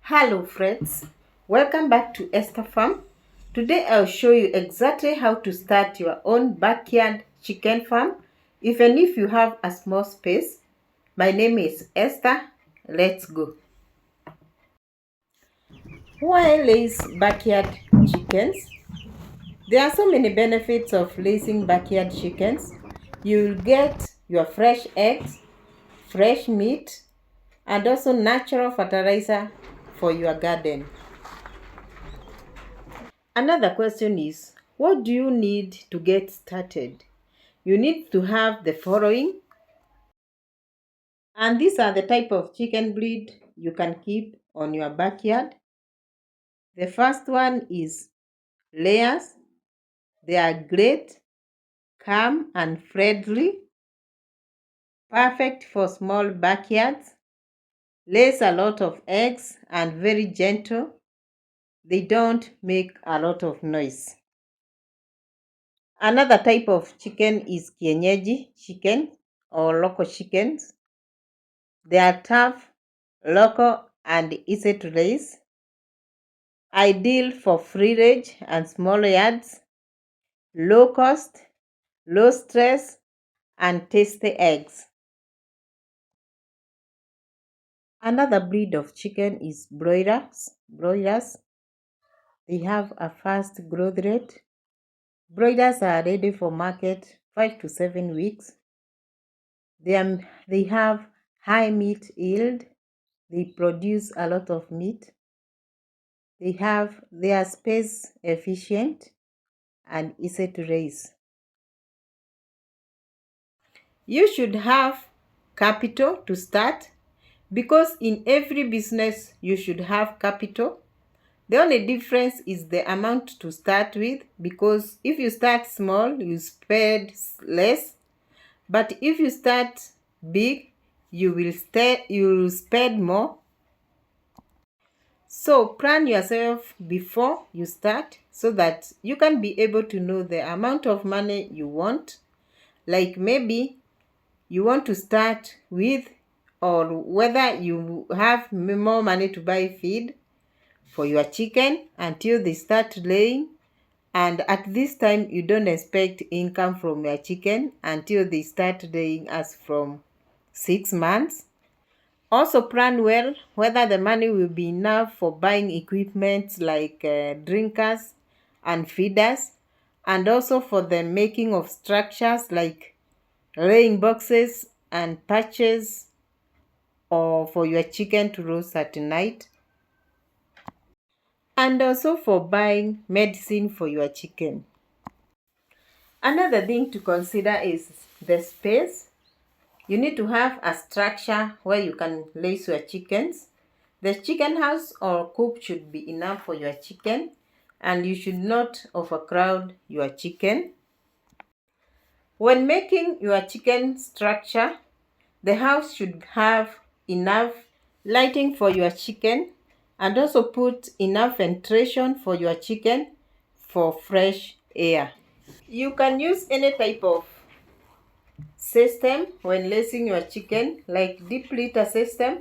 Hello friends, welcome back to Esther Farm. Today I'll show you exactly how to start your own backyard chicken farm, even if you have a small space. My name is Esther. Let's go. Why raise backyard chickens? There are so many benefits of raising backyard chickens. You'll get your fresh eggs, fresh meat, and also natural fertilizer for your garden. Another question is, what do you need to get started? You need to have the following, and these are the type of chicken breed you can keep on your backyard. The first one is layers. They are great, calm and friendly, perfect for small backyards, lays a lot of eggs and very gentle. They don't make a lot of noise. Another type of chicken is kienyeji chicken or local chickens. They are tough, local, and easy to raise. Ideal for free range and small yards. Low cost, low stress, and tasty eggs. Another breed of chicken is broilers. They have a fast growth rate. Broilers are ready for market 5 to 7 weeks. They have high meat yield. They produce a lot of meat. They are space efficient and easy to raise. You should have capital to start, because in every business you should have capital. The only difference is the amount to start with, because if you start small, you spend less, but if you start big, you will spend more. So plan yourself before you start so that you can be able to know the amount of money you want. Like maybe you want to start with, or whether you have more money to buy feed for your chicken until they start laying, and at this time you don't expect income from your chicken until they start laying as from 6 months. Also plan well whether the money will be enough for buying equipment like drinkers and feeders, and also for the making of structures like laying boxes and patches, or for your chicken to roast at night, and also for buying medicine for your chicken. Another thing to consider is the space. You need to have a structure where you can raise your chickens. The chicken house or coop should be enough for your chicken, and you should not overcrowd your chicken. When making your chicken structure, the house should have enough lighting for your chicken, and also put enough ventilation for your chicken for fresh air. You can use any type of system when raising your chicken, like deep litter system.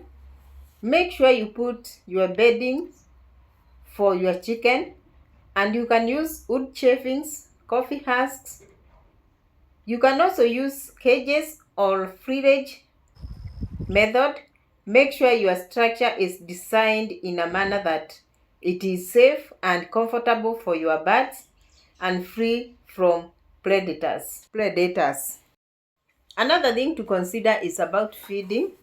Make sure you put your bedding for your chicken, and you can use wood shavings, coffee husks. You can also use cages or free range method. Make sure your structure is designed in a manner that it is safe and comfortable for your birds and free from predators. Another thing to consider is about feeding.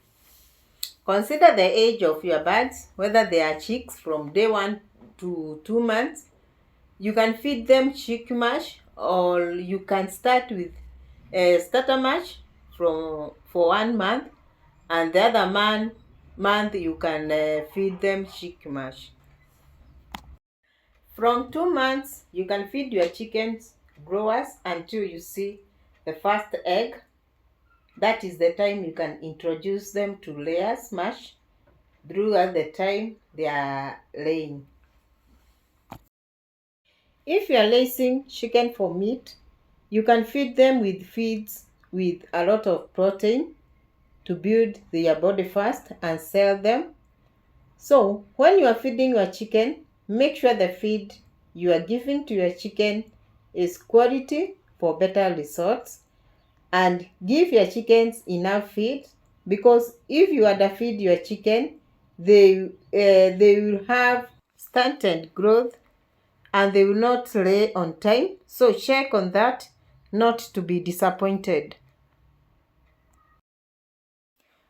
Consider the age of your birds, whether they are chicks from day 1 to 2 months. You can feed them chick mash, or you can start with a starter mash for 1 month, and the other month you can feed them chick mash. From 2 months, you can feed your chickens growers until you see the first egg. That is the time you can introduce them to layers mash throughout the time they are laying. If you are raising chicken for meat, you can feed them with feeds with a lot of protein to build their body fast and sell them. So when you are feeding your chicken, make sure the feed you are giving to your chicken is quality for better results, and give your chickens enough feed, because if you underfeed your chicken, they will have stunted growth and they will not lay on time. So check on that, not to be disappointed.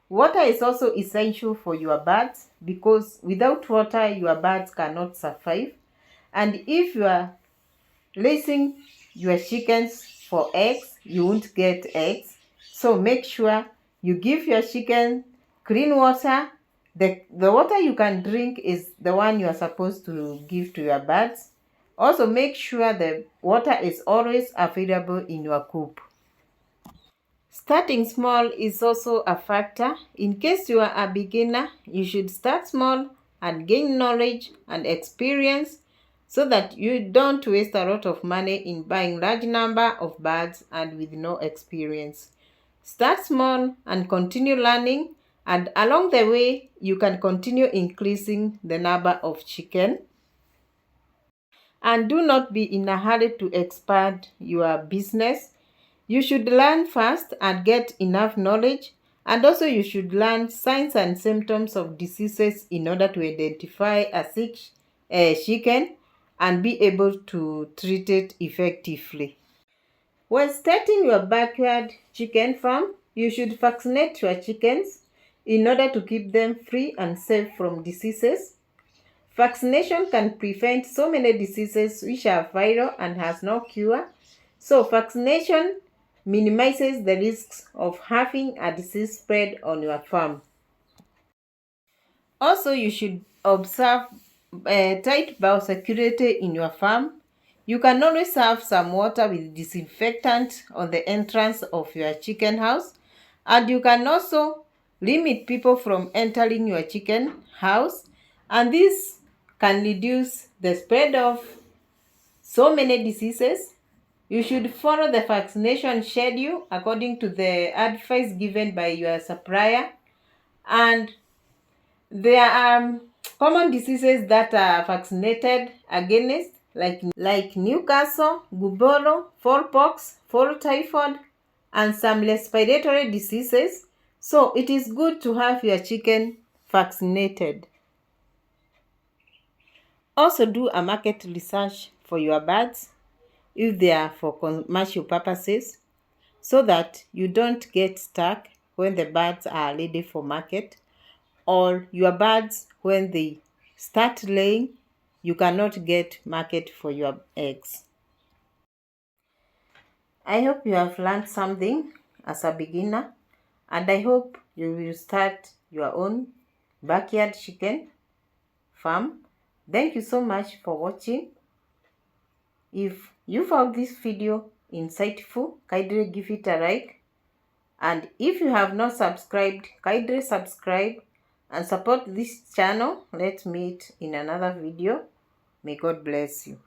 Water is also essential for your birds, because without water your birds cannot survive. And if you are raising your chickens for eggs, you won't get eggs. So make sure you give your chicken clean water. The water you can drink is the one you are supposed to give to your birds. Also make sure the water is always available in your coop. Starting small is also a factor. In case you are a beginner, you should start small and gain knowledge and experience, so that you don't waste a lot of money in buying large number of birds and with no experience. Start small and continue learning, and along the way you can continue increasing the number of chicken. And do not be in a hurry to expand your business. You should learn fast and get enough knowledge, and also you should learn signs and symptoms of diseases in order to identify a sick chicken and be able to treat it effectively. When starting your backyard chicken farm, you should vaccinate your chickens in order to keep them free and safe from diseases. Vaccination can prevent so many diseases which are viral and has no cure. So vaccination minimizes the risks of having a disease spread on your farm. Also, you should observe tight biosecurity in your farm. You can always have some water with disinfectant on the entrance of your chicken house. And you can also limit people from entering your chicken house. And this can reduce the spread of so many diseases. You should follow the vaccination schedule according to the advice given by your supplier. And there are common diseases that are vaccinated against, like Newcastle, Guboro, Fowlpox, fall typhoid, and some respiratory diseases. So it is good to have your chicken vaccinated. Also do a market research for your birds if they are for commercial purposes, so that you don't get stuck when the birds are ready for market, or your birds, when they start laying, you cannot get market for your eggs. I hope you have learned something as a beginner, and I hope you will start your own backyard chicken farm. Thank you so much for watching. If you found this video insightful, kindly give it a like. And if you have not subscribed, kindly subscribe and support this channel. Let's meet in another video. May God bless you.